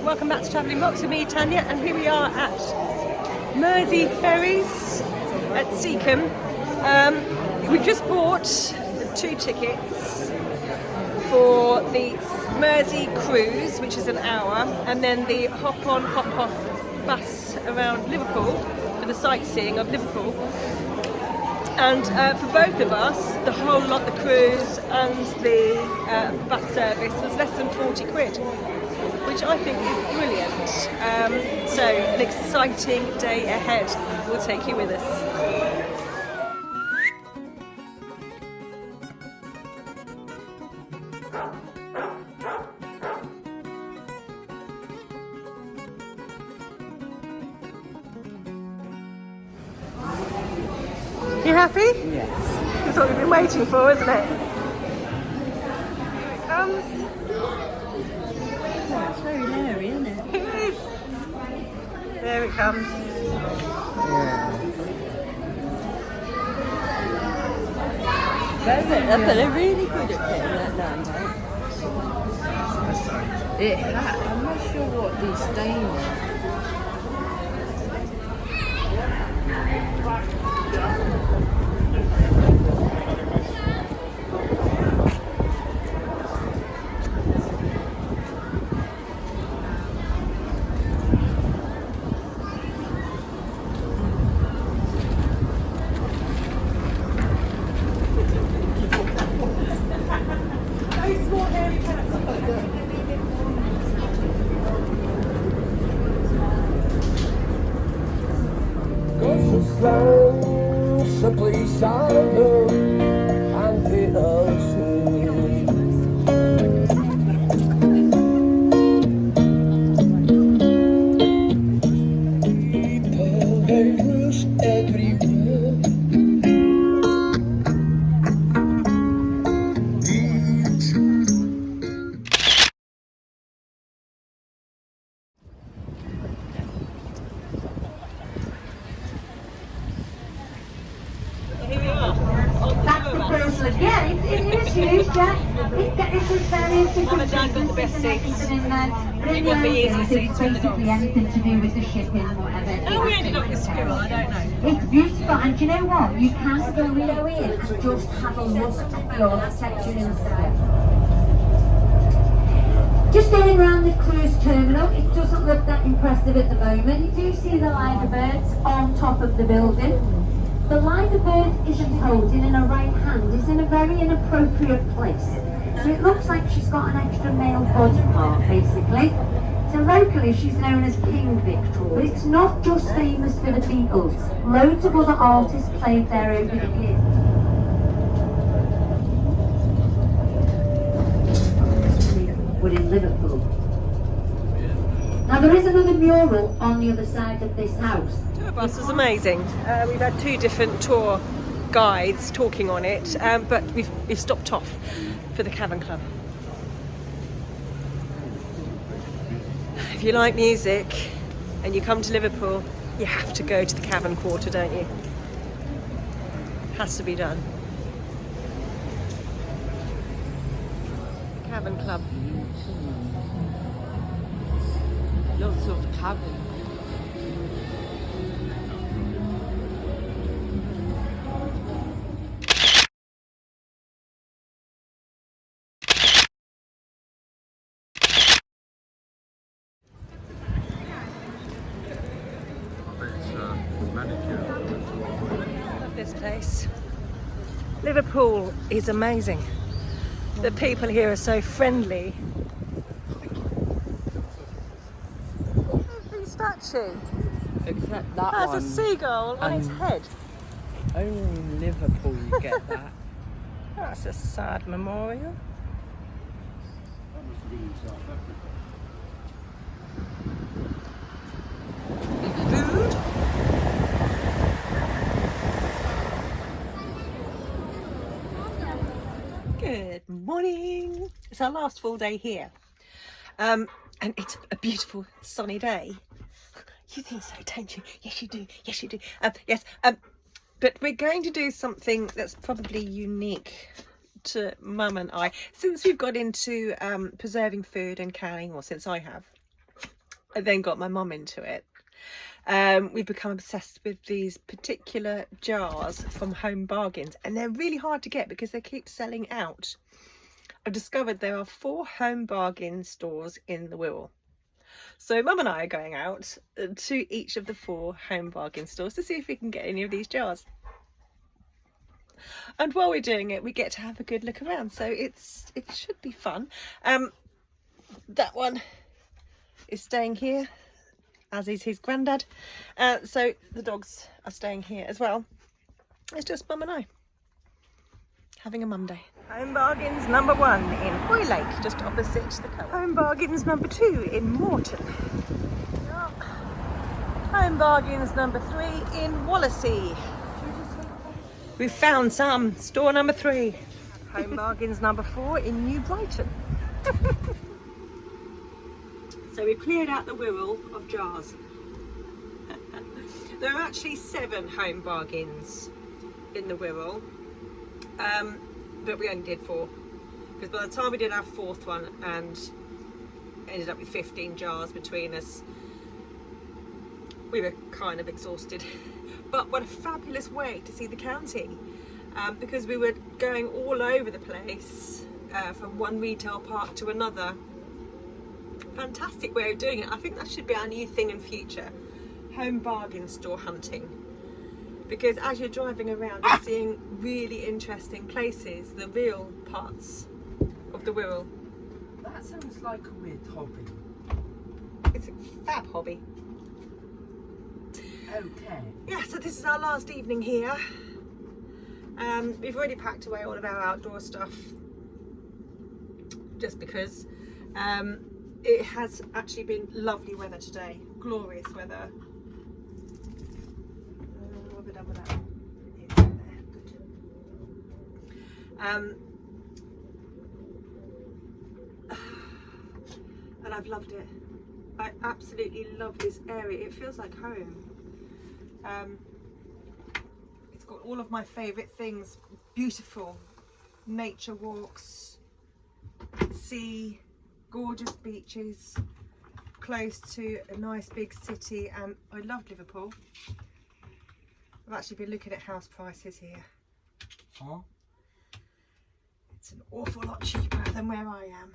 Welcome back to Travelling Rocks with me, Tanya, and here we are at Mersey Ferries at Seacombe. We've just bought 2 tickets for the Mersey cruise, which is an hour, and then the hop-on, hop-off bus around Liverpool for the sightseeing of Liverpool. And for both of us, the whole lot, the cruise and the bus service, was less than 40 quid, which I think is brilliant. So an exciting day ahead. We'll take you with us. You happy? Yes. That's what we've been waiting for, isn't it? Here it comes. Oh, it's very hairy, isn't it? It is. There it comes. Yeah. They're really good at getting that done, right? I'm not sure what the stain is. So please I know and the ocean. People they rush everywhere. Yeah, it is huge, yeah. It is various different Mum and Dad got the best seats. in there. But It wouldn't be easy seats for the basically dogs. anything to do with the shipping or whatever. How we ended up with squirrel, I don't know. It's beautiful, and do you know what? You can go in and just have a look at the architecture inside. Just going around the cruise terminal, it doesn't look that impressive at the moment. You do see the line of birds on top of the building. The line of bird isn't holding in her right hand, is in a very inappropriate place. So it looks like she's got an extra male body part, basically. So locally she's known as King Victor, but it's not just famous for the Beatles. Loads of other artists played there over the years. We're in Liverpool. Now there is another mural on the other side of this house. Tour bus was amazing. We've had 2 different tour guides talking on it, but we've stopped off for the Cavern Club. If you like music and you come to Liverpool, you have to go to the Cavern Quarter, don't you? Has to be done. Cavern Club. Lots of cabins. Love this place. Liverpool is amazing. The people here are so friendly. Every statue Except that has one. a seagull on its head. Only in Liverpool you get that. That's a sad memorial. Food. Good morning. It's our last full day here. And it's a beautiful sunny day. You think so, don't you? Yes, you do. Yes, you do. Yes. But we're going to do something that's probably unique to Mum and I. Since we've got into preserving food and canning, or since I have, I then got my mum into it. We've become obsessed with these particular jars from Home Bargains, and they're really hard to get because they keep selling out. I've discovered there are 4 Home Bargain stores in the Wirral. So mum and I are going out to each of the 4 Home Bargain stores to see if we can get any of these jars. And while we're doing it, we get to have a good look around, so it should be fun. That one is staying here, as is his granddad. So the dogs are staying here as well. It's just mum and I having a Monday. Home Bargains number 1 in Hoy Lake, just opposite the co-op. Home Bargains number 2 in Morton. Home Bargains number 3 in Wallasey. We've found some. Store number 3. Home Bargains number 4 in New Brighton. So we've cleared out the Wirral of jars. There are actually 7 Home Bargains in the Wirral, but we only did 4. Because by the time we did our 4th one and ended up with 15 jars between us, we were kind of exhausted. But what a fabulous way to see the county, because we were going all over the place, from one retail park to another. Fantastic way of doing it. I think that should be our new thing in future, Home Bargain store hunting, because as you're driving around you're seeing really interesting places, the real parts of the Wirral. That sounds like a weird hobby. It's a fab hobby. Okay. Yeah, so this is our last evening here. We've already packed away all of our outdoor stuff, just because it has actually been lovely weather today, glorious weather. What have we done with that? It's in there. Good. And I've loved it. I absolutely love this area. It feels like home. It's got all of my favourite things: beautiful nature walks, sea, gorgeous beaches, close to a nice big city, and I love Liverpool. I've actually been looking at house prices here. Huh? It's an awful lot cheaper than where I am.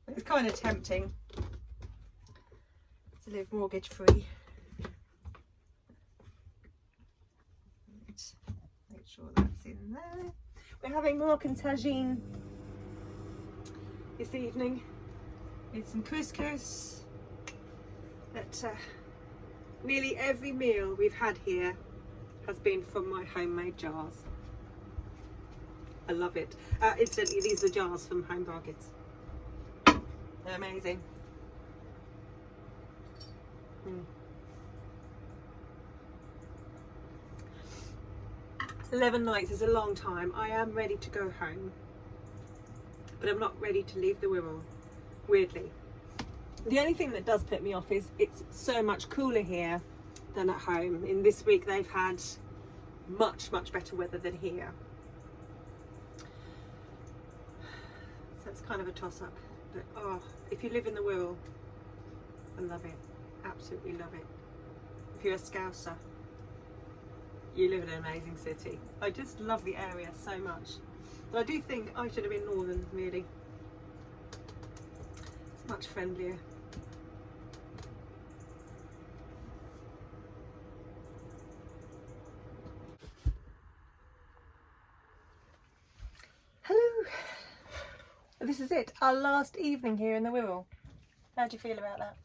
It's kind of tempting to live mortgage free. Make sure that's in there. We're having Mark and tagine this evening with some couscous. But nearly every meal we've had here has been from my homemade jars. I love it. Incidentally, these are jars from Home Bargains. They're amazing. 11 nights is a long time. I am ready to go home, but I'm not ready to leave the Wirral, weirdly. The only thing that does put me off is it's so much cooler here than at home. In this week they've had much better weather than here, so it's kind of a toss-up. But oh, if you live in the Wirral, I love it, absolutely love it. If you're a Scouser, you live in an amazing city. I just love the area so much. But I do think I should have been northern, really. It's much friendlier. Hello. This is it, our last evening here in the Wirral. How do you feel about that?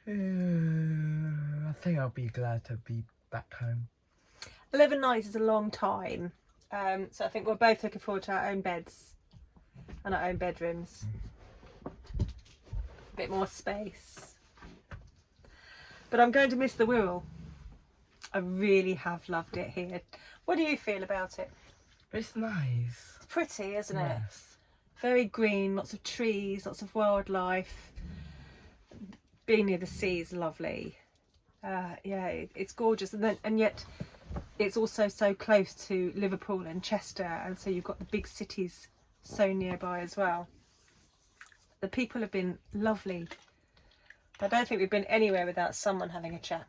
I think I'll be glad to be back home. 11 nights is a long time, so I think we're both looking forward to our own beds and our own bedrooms. A bit more space. But I'm going to miss the Wirral. I really have loved it here. What do you feel about it? It's nice. It's pretty, isn't it? Yes. Very green, lots of trees, lots of wildlife. Being near the sea is lovely. Yeah, it's gorgeous, and yet it's also so close to Liverpool and Chester, and so you've got the big cities so nearby as well. The people have been lovely. I don't think we've been anywhere without someone having a chat,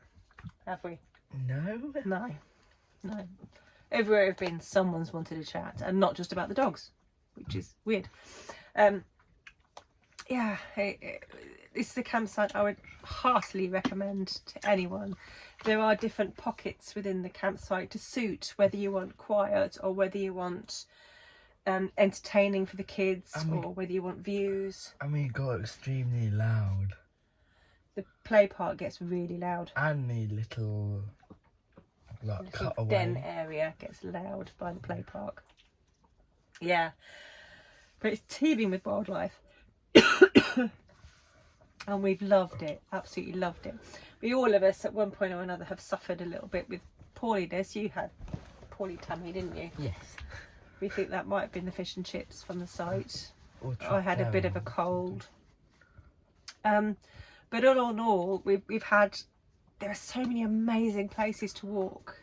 have we? No. No. Everywhere I've been, someone's wanted a chat, and not just about the dogs, which is weird. Yeah, this is a campsite I would heartily recommend to anyone. There are different pockets within the campsite to suit whether you want quiet or whether you want entertaining for the kids, or whether you want views. And we got extremely loud. The play park gets really loud. And the little cutaway den area gets loud by the play park. Yeah, but it's teeming with wildlife. And we've loved it, absolutely loved it. We all of us at one point or another have suffered a little bit with poorliness. You had poorly tummy, didn't you? Yes. We think that might have been the fish and chips from the site. I had a bit of a cold. But all in all, we've had, there are so many amazing places to walk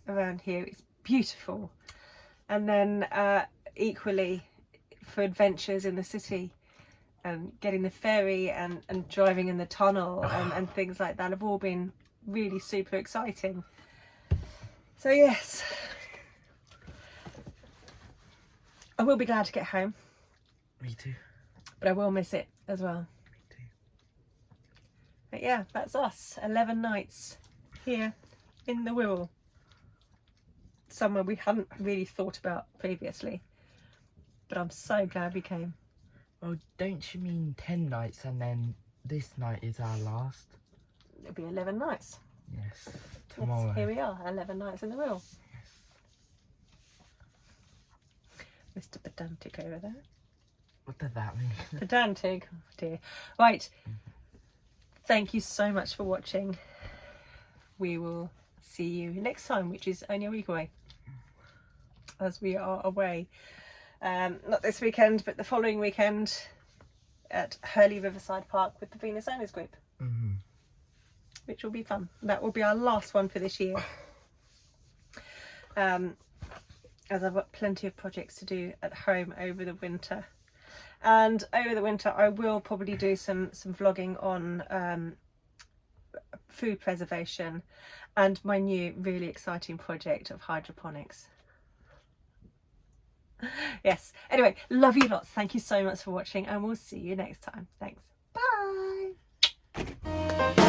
around here. It's beautiful. And then equally for adventures in the city, getting the ferry and driving in the tunnel and things like that have all been really super exciting. So yes, I will be glad to get home. Me too. But I will miss it as well. Me too. But yeah, that's us. 11 nights here in the Wirral. Somewhere we hadn't really thought about previously. But I'm so glad we came. Well, don't you mean 10 nights and then this night is our last? It'll be 11 nights. Yes. Yes, Tomorrow. here we are, 11 nights in the Wirral. Yes. Mr. Pedantic over there. What does that mean? Pedantic, oh dear. Right, thank you so much for watching. We will see you next time, which is only a week away, as we are away. Not this weekend, but the following weekend at Hurley Riverside Park with the Venus Owners Group, which will be fun. That will be our last one for this year, as I've got plenty of projects to do at home over the winter. And over the winter I will probably do some vlogging on food preservation and my new really exciting project of hydroponics. Yes, anyway, love you lots. Thank you so much for watching, and we'll see you next time. Thanks. Bye.